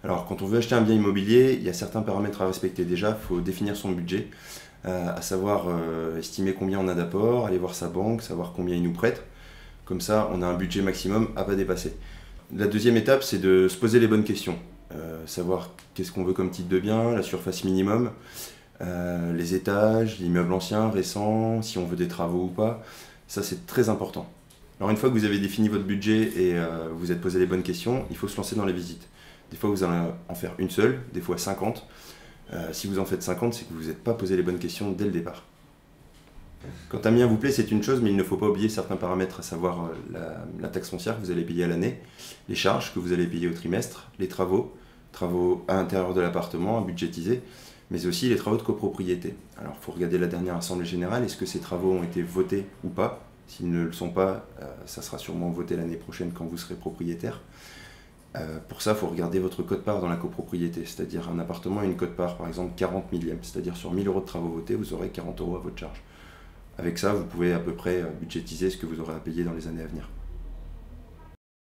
Alors, quand on veut acheter un bien immobilier, il y a certains paramètres à respecter. Déjà, il faut définir son budget, à savoir estimer combien on a d'apport, aller voir sa banque, savoir combien il nous prête. Comme ça, on a un budget maximum à pas dépasser. La deuxième étape, c'est de se poser les bonnes questions. Savoir qu'est-ce qu'on veut comme type de bien, la surface minimum, les étages, l'immeuble ancien, récent, si on veut des travaux ou pas. Ça, c'est très important. Alors une fois que vous avez défini votre budget et vous êtes posé les bonnes questions, il faut se lancer dans les visites. Des fois, vous allez en faire une seule, des fois 50. Si vous en faites 50, c'est que vous n'êtes pas posé les bonnes questions dès le départ. Quand un bien vous plaît, c'est une chose, mais il ne faut pas oublier certains paramètres, à savoir la taxe foncière que vous allez payer à l'année, les charges que vous allez payer au trimestre, les travaux à l'intérieur de l'appartement, à budgétiser, mais aussi les travaux de copropriété. Alors, il faut regarder la dernière assemblée générale, est-ce que ces travaux ont été votés ou pas? S'ils ne le sont pas, ça sera sûrement voté l'année prochaine quand vous serez propriétaire. Pour ça, il faut regarder votre quote-part dans la copropriété, c'est-à-dire un appartement a une quote-part, par exemple 40 millièmes, c'est-à-dire sur 1000 € de travaux votés, vous aurez 40 € à votre charge. Avec ça, vous pouvez à peu près budgétiser ce que vous aurez à payer dans les années à venir.